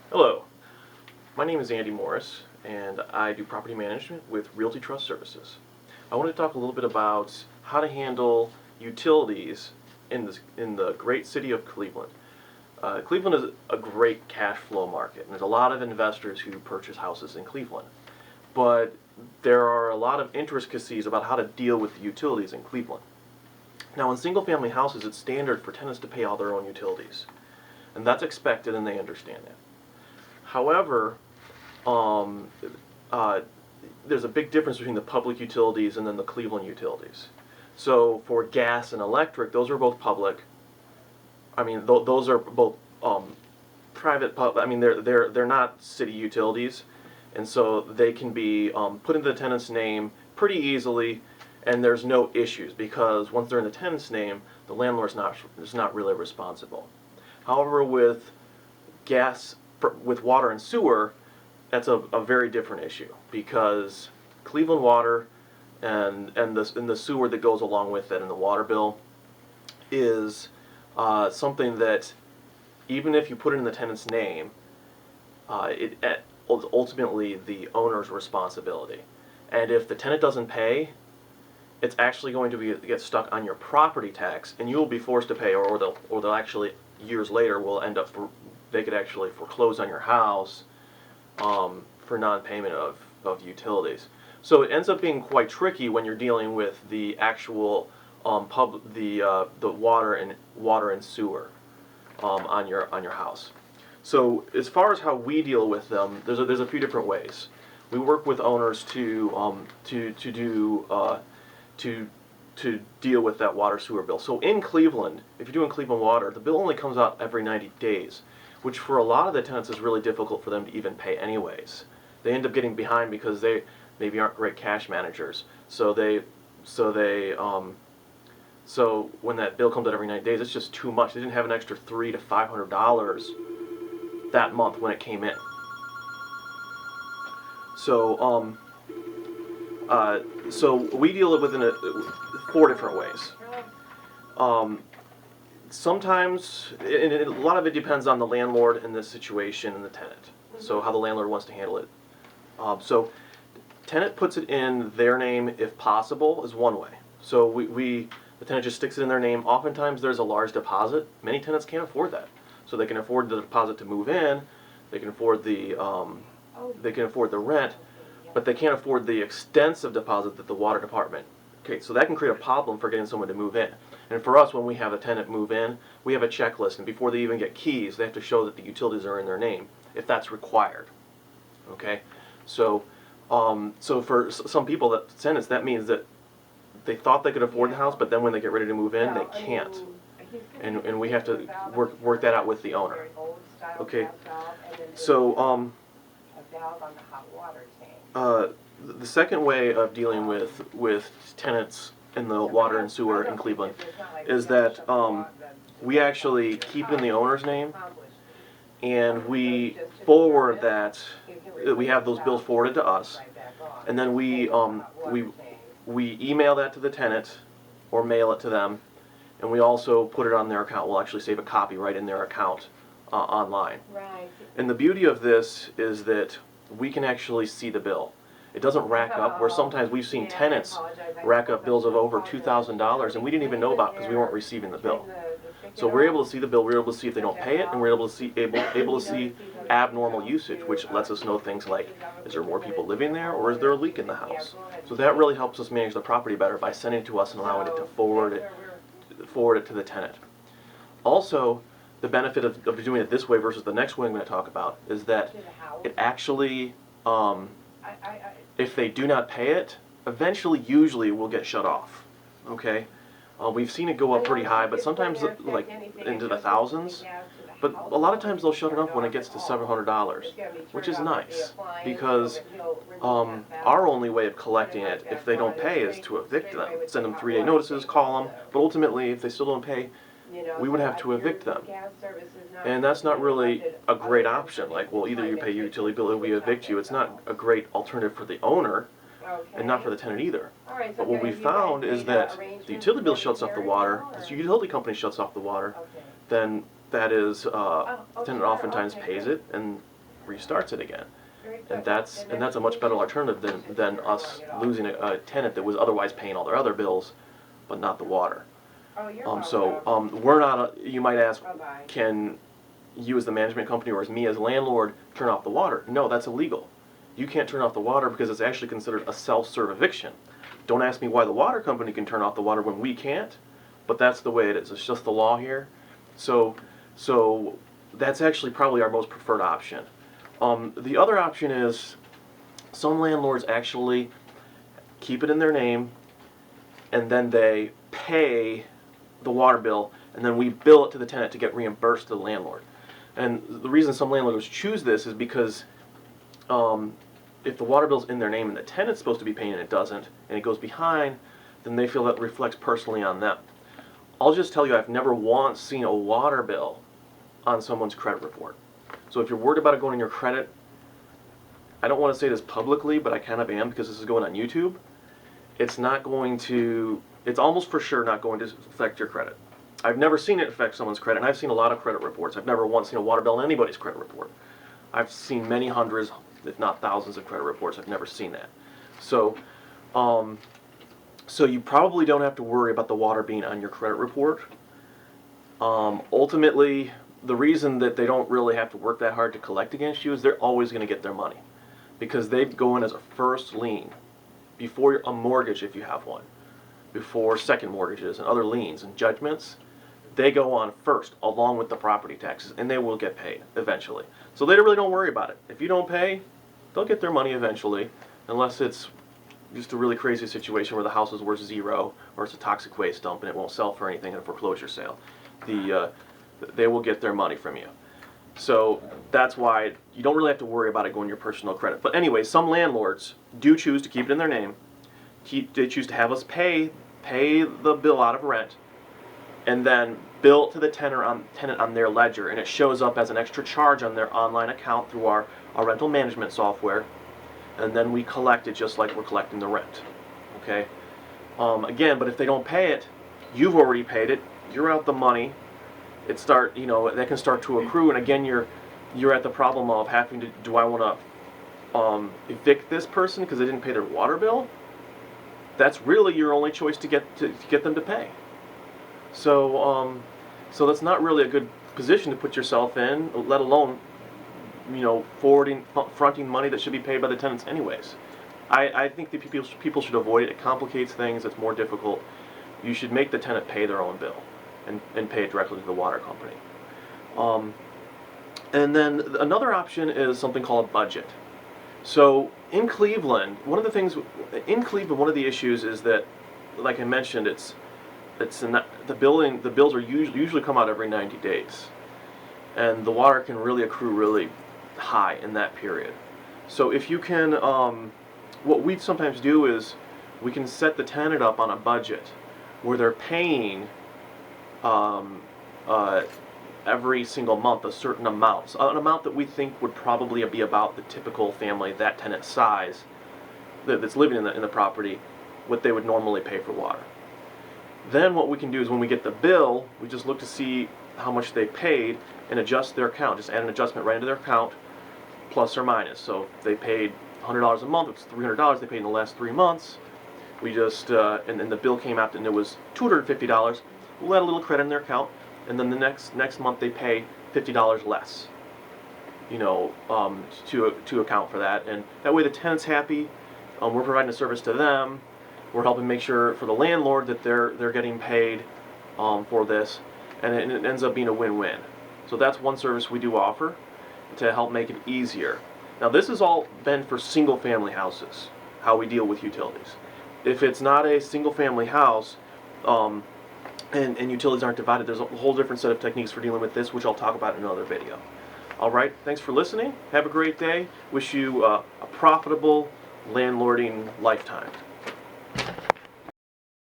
Hello, my name is Andy Morris, and I do property management with Realty Trust Services. I want to talk a little bit about how to handle utilities in the great city of Cleveland. Cleveland is a great cash flow market, and there's a lot of investors who purchase houses in Cleveland. But there are a lot of intricacies about how to deal with the utilities in Cleveland. Now, in single-family houses, it's standard for tenants to pay all their own utilities, and that's expected, and they understand that. However, um, uh, there's a big difference between the public utilities and then the Cleveland utilities. So for gas and electric, those are both public. I mean, those are both private. I mean, they're not city utilities, and so they can be put into the tenant's name pretty easily, and there's no issues because once they're in the tenant's name, the landlord's not really responsible. However, with gas, with water and sewer, that's a very different issue because Cleveland water and the sewer that goes along with it and the water bill is something that even if you put it in the tenant's name, it ultimately the owner's responsibility. And if the tenant doesn't pay, it's actually going to get stuck on your property tax, and you will be forced to pay, or they'll actually years later will end up they could actually foreclose on your house for non-payment of utilities. So it ends up being quite tricky when you're dealing with the actual the water and sewer on your house. So as far as how we deal with them, there's a few different ways. We work with owners to deal with that water sewer bill. So in Cleveland, if you're doing Cleveland water, the bill only comes out every 90 days, which for a lot of the tenants is really difficult for them to even pay anyways. They end up getting behind because they maybe aren't great cash managers. So when that bill comes out every 90 days, it's just too much. They didn't have an extra $300 to $500 that month when it came in. So so we deal with it in four different ways. Sometimes, and a lot of it depends on the landlord and the situation and the tenant. So how the landlord wants to handle it. So tenant puts it in their name if possible is one way. So the tenant just sticks it in their name. Oftentimes there's a large deposit. Many tenants can't afford that. So they can afford the deposit to move in. They can afford the rent, but they can't afford the extensive deposit that the water department. Okay, so that can create a problem for getting someone to move in. And for us, when we have a tenant move in, we have a checklist, and before they even get keys, they have to show that the utilities are in their name, if that's required. Okay, so so for some people, tenants, that means that they thought they could afford the house, but then when they get ready to move in, they can't, and we have to work that out with the owner. Okay, so the second way of dealing with tenants in the water and sewer in Cleveland is that we actually keep it in the owner's name, and we forward that. We have those bills forwarded to us, and then we email that to the tenant or mail it to them, and we also put it on their account. We'll actually save a copy right in their account online. Right. And the beauty of this is that we can actually see the bill. It doesn't rack up, where sometimes we've seen tenants rack up bills of over $2,000 and we didn't even know about because we weren't receiving the bill. So we're able to see the bill, we're able to see if they don't pay it, and we're able to see abnormal usage, which lets us know things like, is there more people living there, or is there a leak in the house? So that really helps us manage the property better by sending it to us and allowing it to forward it to the tenant. Also, the benefit of doing it this way versus the next way I'm going to talk about is that it actually, if they do not pay it, eventually, usually, it will get shut off. Okay, we've seen it go up pretty high, but sometimes like into the thousands. But a lot of times they'll shut it off when it gets to several $700, which is nice because our only way of collecting it, if they don't pay, is to evict them. Send them 3-day notices, call them, but ultimately, if they still don't pay, we would have to evict them. And that's not really a great option. Like, well, either you pay your utility bill or we evict you. It's not a great alternative for the owner and not for the tenant either. But what we found is that the utility bill shuts off the water, the utility company shuts off the water, then that is, the tenant oftentimes pays it, and restarts it again. And that's a much better alternative than us losing a tenant that was otherwise paying all their other bills, but not the water. We're not. You might ask, can you as the management company or as me as a landlord turn off the water? No, that's illegal. You can't turn off the water because it's actually considered a self-serve eviction. Don't ask me why the water company can turn off the water when we can't, but that's the way it is. It's just the law here. So that's actually probably our most preferred option. The other option is some landlords actually keep it in their name and then they pay the water bill and then we bill it to the tenant to get reimbursed to the landlord. And the reason some landlords choose this is because if the water bill's in their name and the tenant's supposed to be paying and it doesn't, and it goes behind, then they feel that reflects personally on them. I'll just tell you, I've never once seen a water bill on someone's credit report. So if you're worried about it going in your credit, I don't want to say this publicly, but I kind of am because this is going on YouTube. It's almost for sure not going to affect your credit. I've never seen it affect someone's credit, and I've seen a lot of credit reports. I've never once seen a water bill on anybody's credit report. I've seen many hundreds, if not thousands of credit reports. I've never seen that. So you probably don't have to worry about the water being on your credit report. Ultimately, the reason that they don't really have to work that hard to collect against you is they're always going to get their money because they go in as a first lien before a mortgage if you have one, before second mortgages and other liens and judgments. They go on first along with the property taxes and they will get paid eventually. So they really don't worry about it. If you don't pay, they'll get their money eventually, unless it's just a really crazy situation where the house is worth zero or it's a toxic waste dump and it won't sell for anything in a foreclosure sale. They will get their money from you. So that's why you don't really have to worry about it going to your personal credit. But anyway, some landlords do choose to keep it in their name. They choose to have us pay the bill out of rent and then bill to the tenant on their ledger, and it shows up as an extra charge on their online account through our rental management software, and then we collect it just like we're collecting the rent. Okay? Again, but if they don't pay it, you've already paid it, you're out the money. That can start to accrue, and again, you're at the problem of having to, do I want to evict this person because they didn't pay their water bill? That's really your only choice to get them to pay. So that's not really a good position to put yourself in, let alone, fronting money that should be paid by the tenants anyways. I think that people should avoid it. It complicates things. It's more difficult. You should make the tenant pay their own bill and pay it directly to the water company. And then another option is something called a budget. So in Cleveland, one of the issues is that, like I mentioned, the bills are usually come out every 90 days, and the water can really accrue really high in that period. So if you can, what we sometimes do is we can set the tenant up on a budget where they're paying every single month a certain amount, so an amount that we think would probably be about the typical family, that tenant size that's living in the property, what they would normally pay for water. Then what we can do is when we get the bill, we just look to see how much they paid and adjust their account. Just add an adjustment right into their account, plus or minus. So if they paid $100 a month, it's $300 they paid in the last 3 months. We just, and then the bill came out and it was $250. We'll add a little credit in their account, and then the next month they pay $50 less, to account for that. And that way the tenant's happy. We're providing a service to them. We're helping make sure for the landlord that they're getting paid for this, and it ends up being a win-win. So that's one service we do offer to help make it easier. Now this has all been for single-family houses, how we deal with utilities. If it's not a single-family house, and utilities aren't divided, there's a whole different set of techniques for dealing with this, which I'll talk about in another video. All right, thanks for listening. Have a great day. Wish you a profitable landlording lifetime.